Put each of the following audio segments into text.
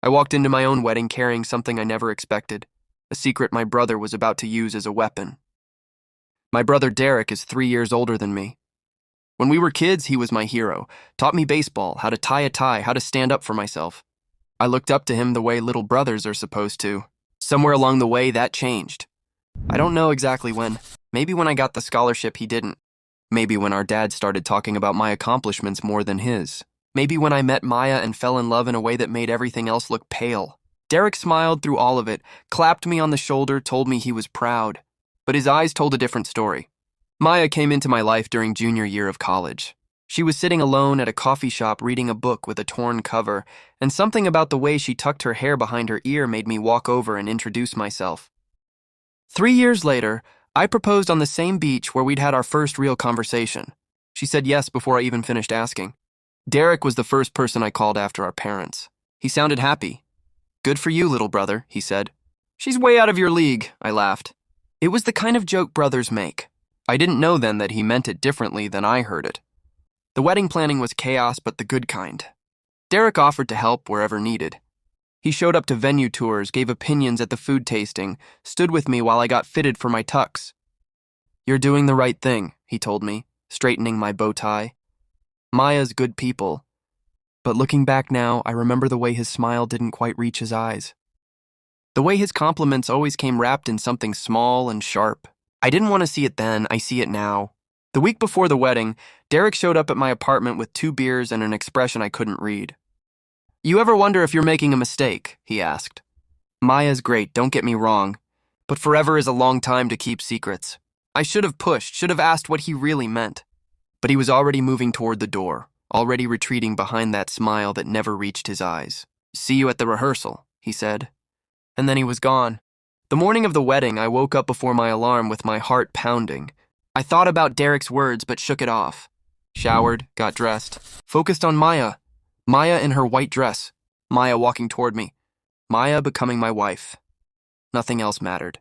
I walked into my own wedding carrying something I never expected, a secret my brother was about to use as a weapon. My brother Derek is 3 years older than me. When we were kids, he was my hero, taught me baseball, how to tie a tie, how to stand up for myself. I looked up to him the way little brothers are supposed to. Somewhere along the way, that changed. I don't know exactly when. Maybe when I got the scholarship, he didn't. Maybe when our dad started talking about my accomplishments more than his. Maybe when I met Maya and fell in love in a way that made everything else look pale. Derek smiled through all of it, clapped me on the shoulder, told me he was proud. But his eyes told a different story. Maya came into my life during junior year of college. She was sitting alone at a coffee shop reading a book with a torn cover, and something about the way she tucked her hair behind her ear made me walk over and introduce myself. 3 years later, I proposed on the same beach where we'd had our first real conversation. She said yes before I even finished asking. Derek was the first person I called after our parents. He sounded happy. "Good for you, little brother," he said. "She's way out of your league," I laughed. It was the kind of joke brothers make. I didn't know then that he meant it differently than I heard it. The wedding planning was chaos, but the good kind. Derek offered to help wherever needed. He showed up to venue tours, gave opinions at the food tasting, stood with me while I got fitted for my tux. "You're doing the right thing," he told me, straightening my bow tie. Maya's good people. But looking back now, I remember the way his smile didn't quite reach his eyes. The way his compliments always came wrapped in something small and sharp. I didn't want to see it then, I see it now. The week before the wedding, Derek showed up at my apartment with 2 beers and an expression I couldn't read. "You ever wonder if you're making a mistake?" he asked. "Maya's great, don't get me wrong, but forever is a long time to keep secrets." I should have pushed, should have asked what he really meant. But he was already moving toward the door, already retreating behind that smile that never reached his eyes. "See you at the rehearsal," he said. And then he was gone. The morning of the wedding, I woke up before my alarm with my heart pounding. I thought about Derek's words but shook it off. Showered, got dressed, focused on Maya. Maya in her white dress. Maya walking toward me. Maya becoming my wife. Nothing else mattered.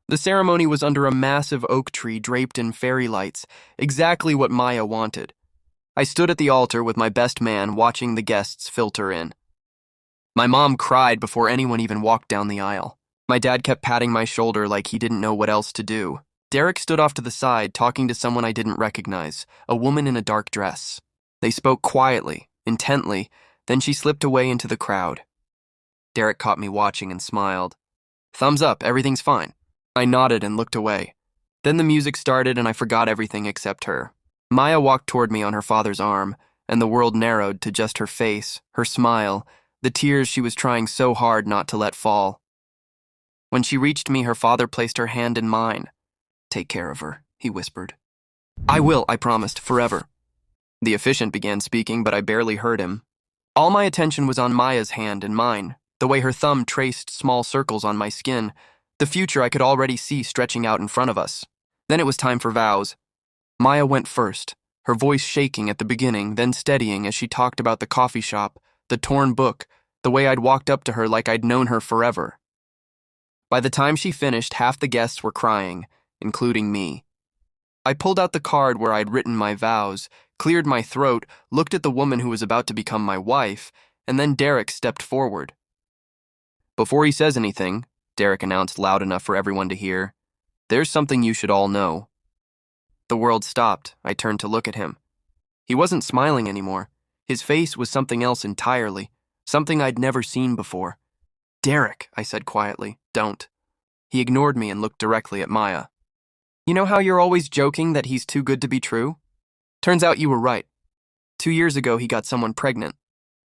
The ceremony was under a massive oak tree draped in fairy lights, exactly what Maya wanted. I stood at the altar with my best man watching the guests filter in. My mom cried before anyone even walked down the aisle. My dad kept patting my shoulder like he didn't know what else to do. Derek stood off to the side talking to someone I didn't recognize, a woman in a dark dress. They spoke quietly, intently, then she slipped away into the crowd. Derek caught me watching and smiled. "Thumbs up, everything's fine." I nodded and looked away. Then the music started and I forgot everything except her. Maya walked toward me on her father's arm, and the world narrowed to just her face, her smile, the tears she was trying so hard not to let fall. When she reached me, her father placed her hand in mine. "Take care of her," he whispered. "I will," I promised, "forever." The officiant began speaking, but I barely heard him. All my attention was on Maya's hand and mine, the way her thumb traced small circles on my skin. The future I could already see stretching out in front of us. Then it was time for vows. Maya went first, her voice shaking at the beginning, then steadying as she talked about the coffee shop, the torn book, the way I'd walked up to her like I'd known her forever. By the time she finished, half the guests were crying, including me. I pulled out the card where I'd written my vows, cleared my throat, looked at the woman who was about to become my wife, and then Derek stepped forward. "Before he says anything," Derek announced loud enough for everyone to hear, "there's something you should all know." The world stopped. I turned to look at him. He wasn't smiling anymore. His face was something else entirely, something I'd never seen before. "Derek," I said quietly, "don't." He ignored me and looked directly at Maya. "You know how you're always joking that he's too good to be true? Turns out you were right. 2 years ago he got someone pregnant.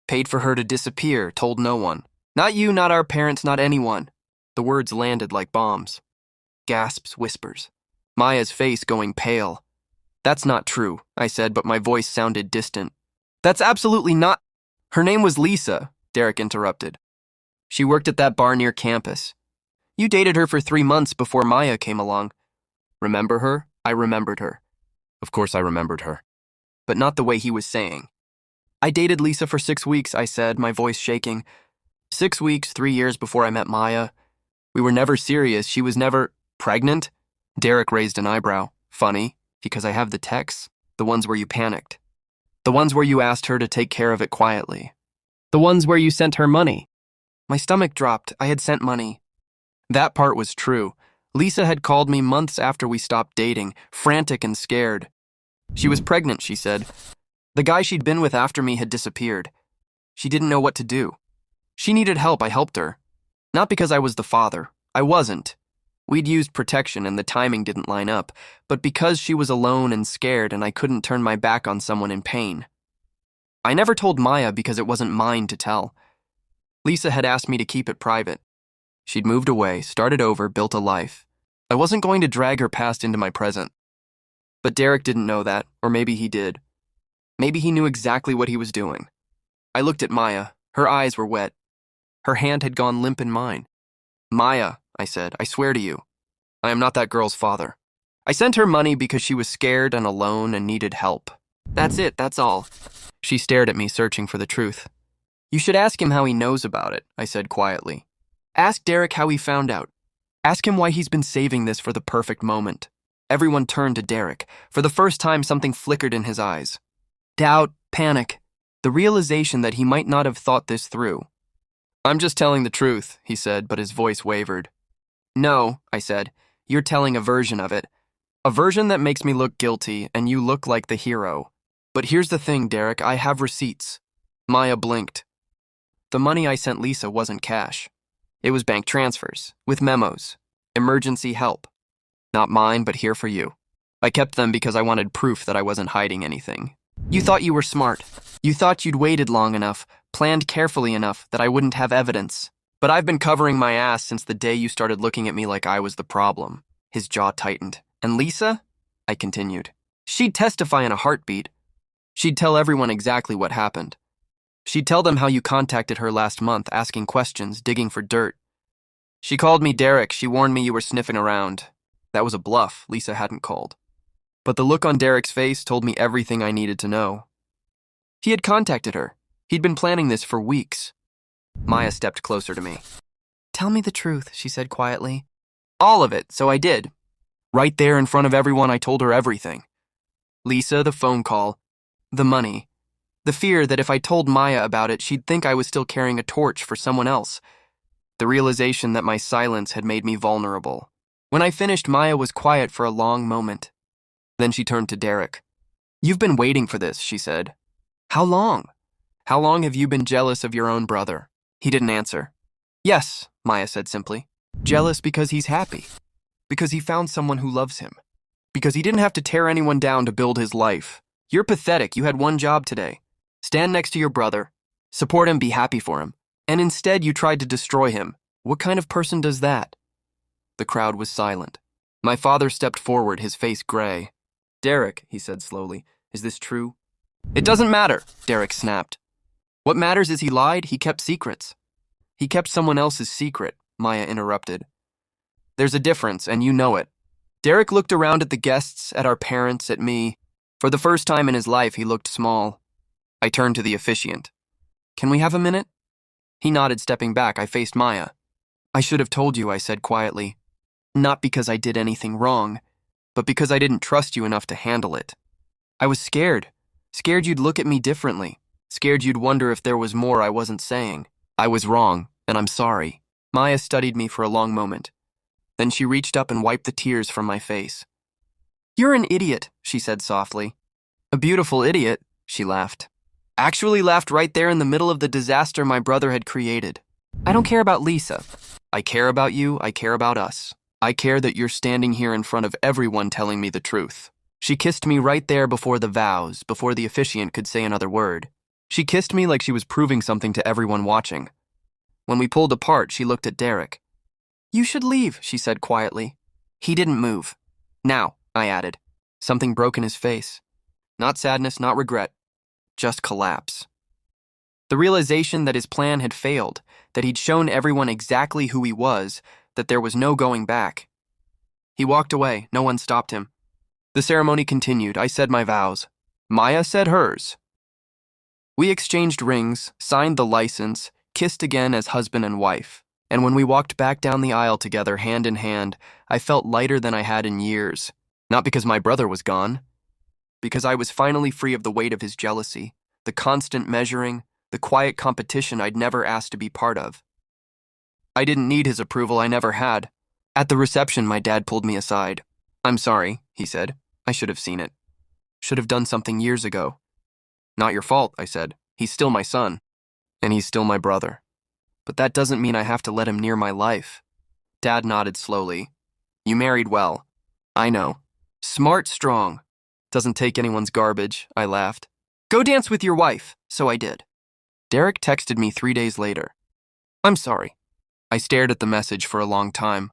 Paid for her to disappear, told no one. Not you, not our parents, not anyone." The words landed like bombs. Gasps, whispers. Maya's face going pale. "That's not true," I said, but my voice sounded distant. "That's absolutely not—" "Her name was Lisa," Derek interrupted. "She worked at that bar near campus. You dated her for 3 months before Maya came along. Remember her?" I remembered her. Of course I remembered her. But not the way he was saying. "I dated Lisa for 6 weeks," I said, my voice shaking. 6 weeks, 3 years before I met Maya. We were never serious. She was never pregnant." Derek raised an eyebrow. "Funny, because I have the texts, the ones where you panicked. The ones where you asked her to take care of it quietly. The ones where you sent her money." My stomach dropped. I had sent money. That part was true. Lisa had called me months after we stopped dating, frantic and scared. She was pregnant, she said. The guy she'd been with after me had disappeared. She didn't know what to do. She needed help. I helped her. Not because I was the father. I wasn't. We'd used protection and the timing didn't line up, but because she was alone and scared and I couldn't turn my back on someone in pain. I never told Maya because it wasn't mine to tell. Lisa had asked me to keep it private. She'd moved away, started over, built a life. I wasn't going to drag her past into my present. But Derek didn't know that, or maybe he did. Maybe he knew exactly what he was doing. I looked at Maya. Her eyes were wet. Her hand had gone limp in mine. Maya, I said, I swear to you, I am not that girl's father. I sent her money because she was scared and alone and needed help. That's it, that's all. She stared at me, searching for the truth. You should ask him how he knows about it, I said quietly. Ask Derek how he found out. Ask him why he's been saving this for the perfect moment. Everyone turned to Derek. For the first time, something flickered in his eyes. Doubt, panic, the realization that he might not have thought this through. I'm just telling the truth, he said, but his voice wavered. No, I said, you're telling a version of it. A version that makes me look guilty and you look like the hero. But here's the thing, Derek, I have receipts. Maya blinked. The money I sent Lisa wasn't cash. It was bank transfers, with memos, emergency help. Not mine, but here for you. I kept them because I wanted proof that I wasn't hiding anything. You thought you were smart. You thought you'd waited long enough, planned carefully enough that I wouldn't have evidence. But I've been covering my ass since the day you started looking at me like I was the problem. His jaw tightened. And Lisa? I continued. She'd testify in a heartbeat. She'd tell everyone exactly what happened. She'd tell them how you contacted her last month, asking questions, digging for dirt. She called me Derek. She warned me you were sniffing around. That was a bluff. Lisa hadn't called. But the look on Derek's face told me everything I needed to know. He had contacted her. He'd been planning this for weeks. Maya stepped closer to me. Tell me the truth, she said quietly. All of it, so I did. Right there in front of everyone, I told her everything. Lisa, the phone call, the money, the fear that if I told Maya about it, she'd think I was still carrying a torch for someone else. The realization that my silence had made me vulnerable. When I finished, Maya was quiet for a long moment. Then she turned to Derek. You've been waiting for this, she said. How long? How long have you been jealous of your own brother? He didn't answer. Yes, Maya said simply. Jealous because he's happy. Because he found someone who loves him. Because he didn't have to tear anyone down to build his life. You're pathetic. You had one job today. Stand next to your brother. Support him, be happy for him. And instead you tried to destroy him. What kind of person does that? The crowd was silent. My father stepped forward, his face gray. Derek, he said slowly, is this true? It doesn't matter, Derek snapped. What matters is he lied, he kept secrets. He kept someone else's secret, Maya interrupted. There's a difference, and you know it. Derek looked around at the guests, at our parents, at me. For the first time in his life, he looked small. I turned to the officiant. Can we have a minute? He nodded, stepping back. I faced Maya. I should have told you, I said quietly. Not because I did anything wrong, but because I didn't trust you enough to handle it. I was scared. Scared you'd look at me differently. Scared you'd wonder if there was more I wasn't saying. I was wrong, and I'm sorry. Maya studied me for a long moment. Then she reached up and wiped the tears from my face. You're an idiot, she said softly. A beautiful idiot, she laughed. Actually laughed right there in the middle of the disaster my brother had created. I don't care about Lisa. I care about you, I care about us. I care that you're standing here in front of everyone telling me the truth. She kissed me right there before the vows, before the officiant could say another word. She kissed me like she was proving something to everyone watching. When we pulled apart, she looked at Derek. You should leave, she said quietly. He didn't move. Now, I added. Something broke in his face. Not sadness, not regret. Just collapse. The realization that his plan had failed, that he'd shown everyone exactly who he was, that there was no going back. He walked away. No one stopped him. The ceremony continued. I said my vows. Maya said hers. We exchanged rings, signed the license, kissed again as husband and wife. And when we walked back down the aisle together, hand in hand, I felt lighter than I had in years. Not because my brother was gone. Because I was finally free of the weight of his jealousy, the constant measuring, the quiet competition I'd never asked to be part of. I didn't need his approval, I never had. At the reception, my dad pulled me aside. I'm sorry, he said. I should have seen it. Should have done something years ago. Not your fault, I said. He's still my son. And he's still my brother. But that doesn't mean I have to let him near my life. Dad nodded slowly. You married well. I know. Smart, strong. Doesn't take anyone's garbage, I laughed. Go dance with your wife. So I did. Derek texted me 3 days later. I'm sorry. I stared at the message for a long time.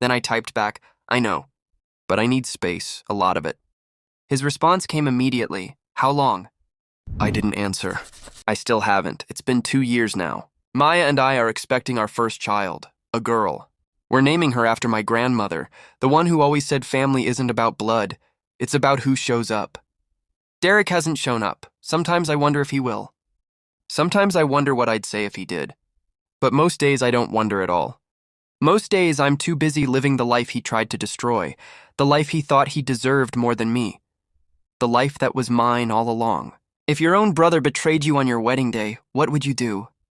Then I typed back, I know, but I need space, a lot of it. His response came immediately. How long? I didn't answer. I still haven't. It's been 2 years now. Maya and I are expecting our first child, a girl. We're naming her after my grandmother, the one who always said family isn't about blood, it's about who shows up. Derek hasn't shown up. Sometimes I wonder if he will. Sometimes I wonder what I'd say if he did. But most days I don't wonder at all. Most days I'm too busy living the life he tried to destroy, the life he thought he deserved more than me, the life that was mine all along. If your own brother betrayed you on your wedding day, what would you do?